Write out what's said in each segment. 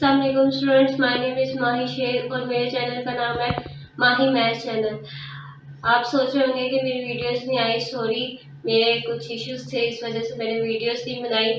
अस्सलाम वालेकुम students, my name is माही शेख और मेरे चैनल का नाम है माही मैथ्स चैनल। आप सोच रहे होंगे कि मेरी वीडियोस नहीं आई, सॉरी, मेरे कुछ इश्यूज थे, इस वजह से मैंने वीडियोस नहीं बनाई।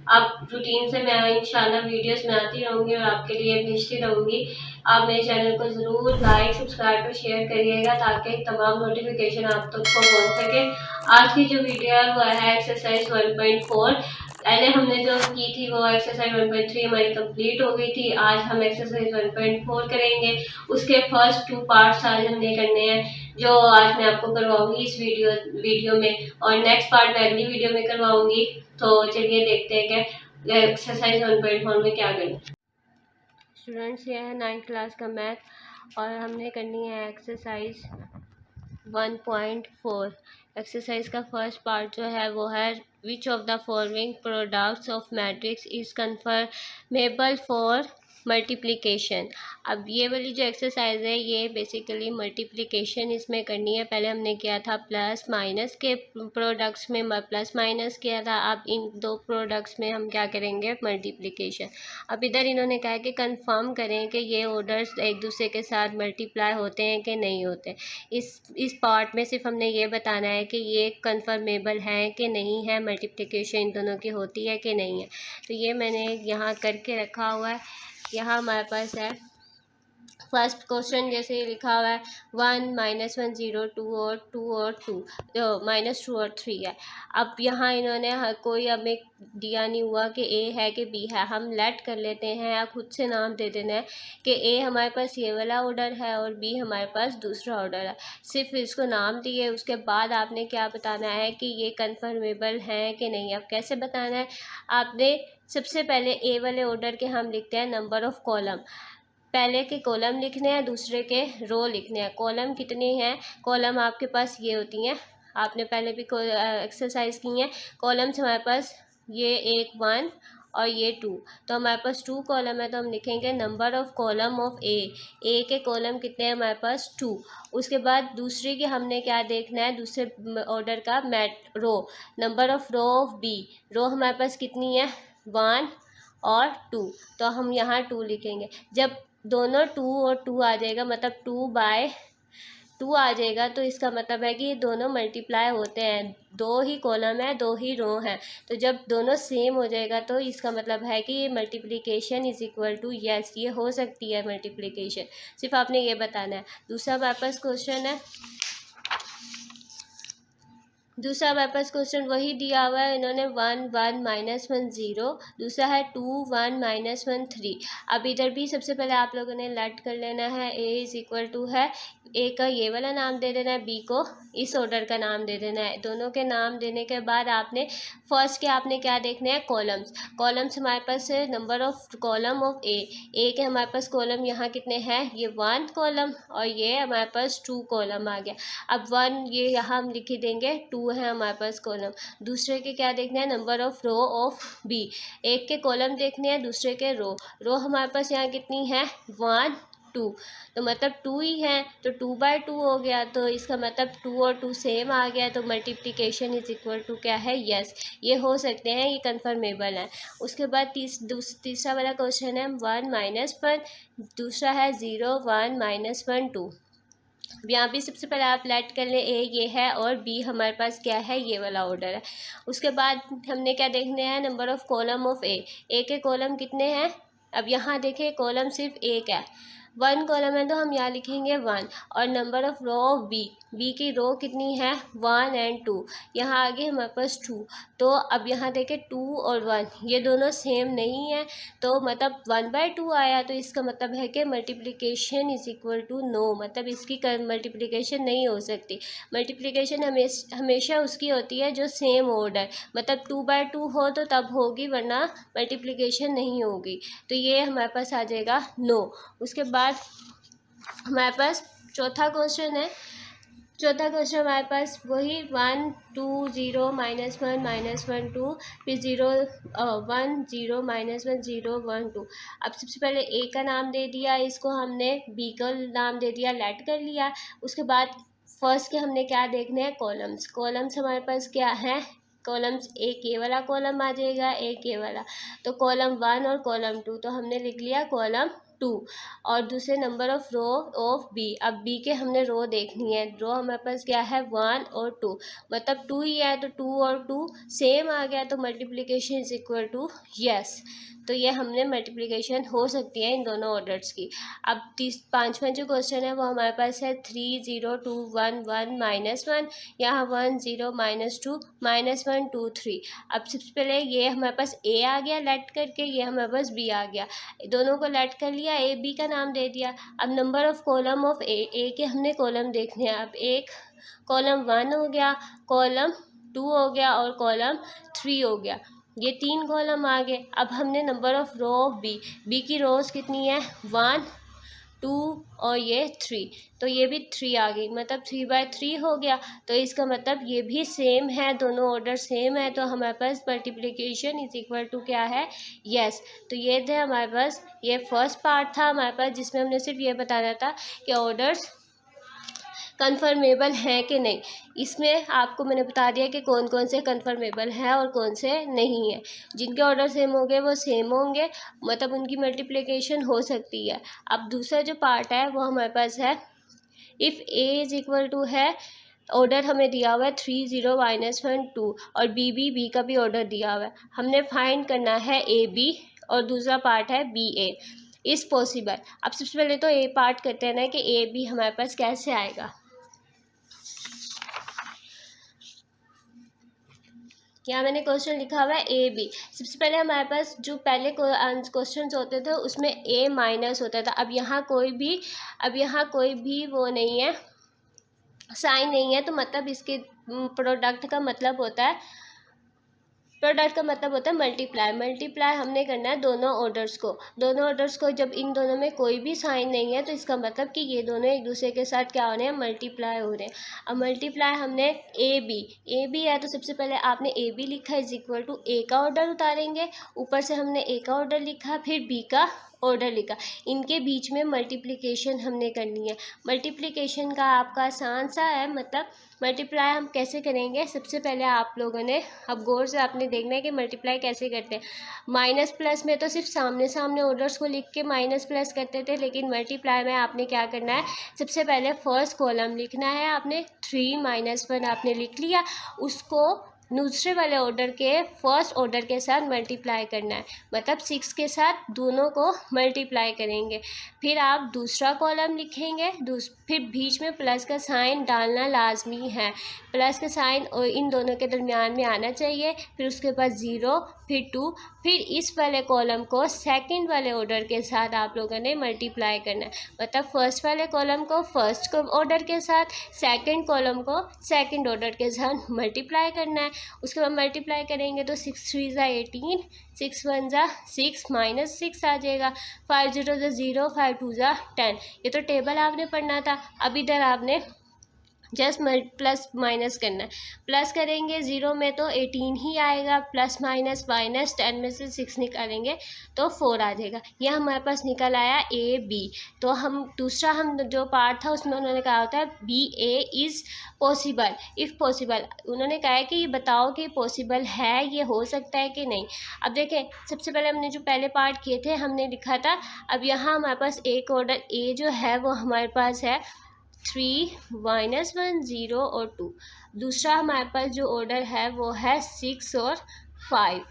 अब रूटीन से मैं इंशाल्लाह वीडियोस में आती रहूँगी और आपके लिए भेजती रहूँगी। आप मेरे चैनल को ज़रूर लाइक, सब्सक्राइब और शेयर करिएगा ताकि तमाम नोटिफिकेशन आप तक को पहुँच सके। आज की जो वीडियो है वो है एक्सरसाइज 1.4। पहले हमने जो की थी वो एक्सरसाइज 1.3 हमारी कंप्लीट हो गई थी। आज हम एक्सरसाइज 1.4 करेंगे। उसके फर्स्ट 2 पार्ट्स आज हमने करने हैं, जो आज मैं आपको करवाऊंगी इस वीडियो में, और नेक्स्ट पार्ट मैं अगली वीडियो में करवाऊंगी। तो चलिए देखते हैं कि एक्सरसाइज 1.4 में क्या करना है। स्टूडेंट्स, ये है 9th क्लास का मैथ और हमने करनी है एक्सरसाइज 1.4। एक्सरसाइज का फर्स्ट पार्ट जो है वो है which of the following products of matrix is conformable for multiplication. अब ये वाली जो एक्सरसाइज है ये बेसिकली मल्टीप्लिकेशन इसमें करनी है। पहले हमने किया था प्लस माइनस के प्रोडक्ट्स में प्लस माइनस किया था, अब इन दो प्रोडक्ट्स में हम क्या करेंगे, मल्टीप्लिकेशन। अब इधर इन्होंने कहा कि कंफर्म करें कि ये ऑर्डर्स एक दूसरे के साथ मल्टीप्लाई होते हैं कि नहीं होते। इस पार्ट में सिर्फ हमने ये बताना है कि ये कंफर्मेबल है कि नहीं है, मल्टीप्लिकेशन इन दोनों की होती है कि नहीं है। तो ये मैंने यहाँ करके रखा हुआ है। यहाँ हमारे पास है फर्स्ट क्वेश्चन, जैसे लिखा हुआ है 1 -1 0 2 और 2 और 2 -2 और 3 है। अब यहाँ इन्होंने कोई हमें दिया नहीं हुआ कि ए है कि बी है। हम लेट कर लेते हैं या खुद से नाम दे देना है कि ए हमारे पास ये वाला ऑर्डर है और बी हमारे पास दूसरा ऑर्डर है। सिर्फ इसको नाम दिए, उसके बाद आपने क्या बताना है कि ये कन्फर्मेबल है कि नहीं। अब कैसे बताना है, आपने सबसे पहले ए वाले ऑर्डर के हम लिखते हैं नंबर ऑफ कॉलम। पहले के कॉलम लिखने हैं, दूसरे के रो लिखने हैं। कॉलम कितनी हैं, कॉलम आपके पास ये होती हैं, आपने पहले भी एक्सरसाइज की हैं। कॉलम्स हमारे पास ये 1 1 और ये 2, तो हमारे पास 2 कॉलम है, तो हम लिखेंगे नंबर ऑफ कॉलम ऑफ ए के कॉलम कितने हैं हमारे पास 2। उसके बाद दूसरे के हमने क्या देखना है, दूसरे ऑर्डर का row, number of row of B. Row हमारे पास कितनी है, 1 और 2, तो हम यहाँ 2 लिखेंगे। जब दोनों 2 और 2 आ जाएगा, मतलब 2/2 आ जाएगा, तो इसका मतलब है कि ये दोनों मल्टीप्लाई होते हैं। 2 ही कॉलम है, 2 ही रो हैं, तो जब दोनों सेम हो जाएगा तो इसका मतलब है कि ये multiplication is equal to yes, ये हो सकती है मल्टीप्लिकेशन। सिर्फ आपने ये बताना है। दूसरा हमारे पास क्वेश्चन है, दूसरा हमारे पास क्वेश्चन वही दिया हुआ है इन्होंने, 1 1 -1 0। दूसरा है 2 1 -1 3। अब इधर भी सबसे पहले आप लोगों ने लेट कर लेना है, ए इज इक्वल टू है, ए का ये वाला नाम दे देना है, बी को इस ऑर्डर का नाम दे देना है। दोनों के नाम देने के बाद आपने फर्स्ट के आपने क्या देखना है, कॉलम्स। कॉलम्स हमारे पास है नंबर ऑफ कॉलम ऑफ ए के हमारे पास कॉलम यहाँ कितने हैं, ये 1 कॉलम और ये हमारे पास 2 कॉलम आ गया। अब 1 ये यहाँ हम लिख देंगे, 2 है हमारे पास कॉलम। दूसरे के क्या देखना है, number of row of B. एक के कॉलम देखने हैं, दूसरे के रो हमारे पास यहाँ कितनी है, 1 2, तो मतलब 2 ही है, तो 2/2 हो गया, तो इसका मतलब 2 और 2 सेम आ गया, तो मल्टीप्लिकेशन इज इक्वल टू क्या है, यस। ये हो सकते हैं, ये कंफर्मेबल है। उसके बाद तीसरा वाला क्वेश्चन है 1 -1, दूसरा है 0 1 -1 2। यहाँ भी सबसे पहले आप लेट कर ले, ए ये है और बी हमारे पास क्या है, ये वाला ऑर्डर है। उसके बाद हमने क्या देखने हैं, नंबर ऑफ कॉलम ऑफ ए के कॉलम कितने हैं। अब यहाँ देखें कॉलम सिर्फ एक है, 1 कॉलम है, तो हम यहाँ लिखेंगे 1, और number of row of B की रो कितनी है, 1 और 2। यहाँ आगे हमारे पास 2, तो अब यहाँ देखें 2 और 1 ये दोनों सेम नहीं है, तो मतलब 1/2 आया, तो इसका मतलब है कि multiplication is equal to no, मतलब इसकी मल्टीप्लिकेशन नहीं हो सकती। मल्टीप्लिकेशन हमेशा उसकी होती है जो सेम ऑर्डर, मतलब 2/2 हो तो तब होगी, वरना मल्टीप्लिकेशन नहीं होगी। तो ये हमारे पास आ जाएगा नो। उसके बाद हमारे पास चौथा क्वेश्चन है। चौथा क्वेश्चन हमारे पास वही 1 2 0 -1 -1 2, फिर 0 1 0 -1 0 1 2। अब सबसे पहले ए का नाम दे दिया, इसको हमने बी का नाम दे दिया, लेट कर लिया। उसके बाद फर्स्ट के हमने क्या देखने हैं, कॉलम्स। कॉलम्स हमारे पास क्या है, कॉलम्स, एक ये वाला कॉलम आ जाएगा, एक ये वाला, तो कॉलम 1 और कॉलम 2, तो हमने लिख लिया कॉलम 2। और दूसरे number of row of B, अब बी के हमने रो देखनी है, रो हमारे पास क्या है 1 और 2, मतलब 2 ही है तो 2 और 2 सेम आ गया, तो multiplication is equal to yes. तो ये हमने मल्टीप्लिकेशन हो सकती है इन दोनों ऑर्डर्स की। अब पांचवा जो क्वेश्चन है वो हमारे पास है 3 0 2 1 1 -1, यहाँ 1 0 -2 -1 2 3। अब सबसे पहले ये हमारे पास ए आ गया लेट करके, ये हमारे पास बी आ गया, दोनों को लेट कर लिया, ए बी का नाम दे दिया। अब नंबर ऑफ कॉलम ऑफ ए के हमने कॉलम देखने हैं। अब एक कॉलम 1 हो गया, कॉलम 2 हो गया और कॉलम 3 हो गया, ये 3 कॉलम आ गए। अब हमने number of row of B की रोज कितनी है 1 2 और ये 3, तो ये भी 3 आ गई, मतलब 3/3 हो गया। तो इसका मतलब ये भी सेम है, दोनों ऑर्डर सेम है, तो हमारे पास मल्टीप्लिकेशन इज इक्वल टू क्या है यस। तो ये थे हमारे पास, ये फर्स्ट पार्ट था हमारे पास जिसमें हमने सिर्फ ये बताना था कि ऑर्डर्स कन्फर्मेबल हैं कि नहीं। इसमें आपको मैंने बता दिया कि कौन कौन से कन्फर्मेबल हैं और कौन से नहीं हैं। जिनके ऑर्डर सेम होंगे वो सेम होंगे, मतलब उनकी मल्टीप्लिकेशन हो सकती है। अब दूसरा जो पार्ट है वो हमारे पास है, if A is equal to है, ऑर्डर हमें दिया हुआ है 3 0 -1 2 और बी का भी ऑर्डर दिया हुआ है, हमने फाइंड करना है ए बी, और दूसरा पार्ट है बी ए इज़ पॉसिबल। अब सबसे पहले तो ए पार्ट करते हैं ना कि ए बी हमारे पास कैसे आएगा। यहाँ मैंने क्वेश्चन लिखा हुआ है ए बी। सबसे पहले हमारे पास जो पहले क्वेश्चन होते थे उसमें ए माइनस होता था। अब यहाँ कोई भी वो नहीं है, साइन नहीं है, तो मतलब इसके प्रोडक्ट का मतलब होता है मल्टीप्लाई हमने करना है दोनों ऑर्डर्स को। जब इन दोनों में कोई भी साइन नहीं है तो इसका मतलब कि ये दोनों एक दूसरे के साथ क्या हो रहे हैं, मल्टीप्लाई हो रहे हैं। अब मल्टीप्लाई हमने ए बी है, तो सबसे पहले आपने ए बी लिखा इज इक्वल टू ए का ऑर्डर उतारेंगे, ऊपर से हमने ए का ऑर्डर लिखा, फिर बी का ऑर्डर लिखा, इनके बीच में मल्टीप्लिकेशन हमने करनी है। मल्टीप्लिकेशन का आपका आसान सा है, मतलब मल्टीप्लाई हम कैसे करेंगे। सबसे पहले आप लोगों ने अब गौर से आपने देखना है कि मल्टीप्लाई कैसे करते हैं। माइनस प्लस में तो सिर्फ सामने ऑर्डर्स को लिख के माइनस प्लस करते थे, लेकिन मल्टीप्लाई में आपने क्या करना है, सबसे पहले फर्स्ट कॉलम लिखना है, आपने 3 -1 आपने लिख लिया, उसको दूसरे वाले ऑर्डर के फर्स्ट ऑर्डर के साथ मल्टीप्लाई करना है, मतलब 6 के साथ दोनों को मल्टीप्लाई करेंगे। फिर आप दूसरा कॉलम लिखेंगे, फिर बीच में प्लस का साइन डालना लाजमी है, प्लस का साइन और इन दोनों के दरमियान में आना चाहिए। फिर उसके बाद 0, फिर 2, फिर इस वाले कॉलम को सेकंड वाले ऑर्डर के साथ आप लोगों ने मल्टीप्लाई करना है, मतलब फर्स्ट वाले कॉलम को फर्स्ट ऑर्डर के साथ, सेकंड कॉलम को सेकंड ऑर्डर के साथ मल्टीप्लाई करना है। उसके बाद मल्टीप्लाई करेंगे तो 6 3 18, 6 1 6 -6 आ जाएगा, 5 0 0, 5 2 10। ये तो टेबल आपने पढ़ना था। अब इधर आपने जस्ट प्लस माइनस करना है, प्लस करेंगे 0 में तो 18 ही आएगा, प्लस माइनस 10 में से 6 निकालेंगे तो 4 आ जाएगा। यह हमारे पास निकल आया ए बी। तो हम दूसरा जो पार्ट था उसमें उन्होंने कहा होता है B A is possible, if possible. उन्होंने कहा है कि ये बताओ कि पॉसिबल है, ये हो सकता है कि नहीं। अब देखें, सबसे पहले हमने जो पहले पार्ट किए थे हमने लिखा था, अब यहाँ हमारे पास एक ऑर्डर ए जो है वो हमारे पास है 3 -1 0 और 2। दूसरा हमारे पास जो ऑर्डर है वो है 6 और 5।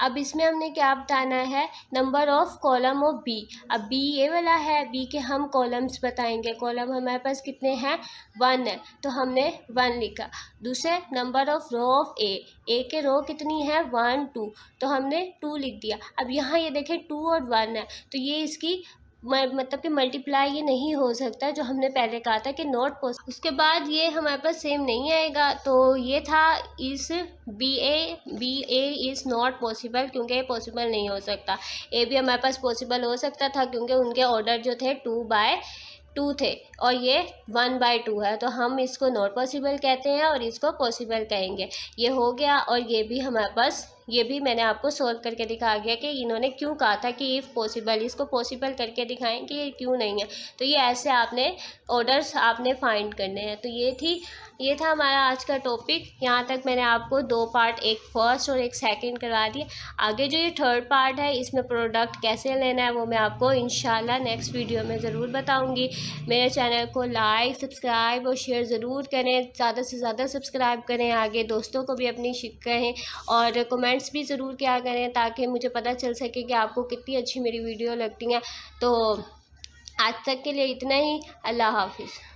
अब इसमें हमने क्या बताना है, number of column of B. अब बी ये वाला है, बी के हम कॉलम्स बताएंगे, कॉलम हमारे पास कितने हैं 1 है, तो हमने 1 लिखा। दूसरे नंबर ऑफ रो ऑफ ए के रो कितनी है 1 2, तो हमने 2 लिख दिया। अब यहाँ ये देखें 2 और 1 है, तो ये इसकी मतलब कि मल्टीप्लाई ये नहीं हो सकता, जो हमने पहले कहा था कि नॉट पॉसिबल। उसके बाद ये हमारे पास सेम नहीं आएगा, तो ये था इस B A is not possible, क्योंकि ये पॉसिबल नहीं हो सकता। ए भी हमारे पास पॉसिबल हो सकता था, क्योंकि उनके ऑर्डर जो थे 2/2 थे और ये 1/2 है, तो हम इसको नॉट पॉसिबल कहते हैं और इसको पॉसिबल कहेंगे। ये हो गया, और ये भी हमारे पास ये भी मैंने आपको सॉल्व करके दिखा गया कि इन्होंने क्यों कहा था कि इफ़ पॉसिबल, इसको पॉसिबल करके दिखाएं कि ये क्यों नहीं है। तो ये ऐसे आपने ऑर्डर्स आपने फाइंड करने हैं। तो ये था हमारा आज का टॉपिक। यहाँ तक मैंने आपको 2 पार्ट, एक फर्स्ट और एक सेकंड करवा दिए। आगे जो ये थर्ड पार्ट है, इसमें प्रोडक्ट कैसे लेना है वो मैं आपको इंशाल्लाह नेक्स्ट वीडियो में ज़रूर बताऊँगी। मेरे चैनल को लाइक, सब्सक्राइब और शेयर ज़रूर करें, ज़्यादा से ज़्यादा सब्सक्राइब करें, आगे दोस्तों को भी अपनी कहें और कमेंट्स भी ज़रूर किया करें ताकि मुझे पता चल सके कि आपको कितनी अच्छी मेरी वीडियो लगती हैं। तो आज तक के लिए इतना ही। अल्लाह हाफिज़।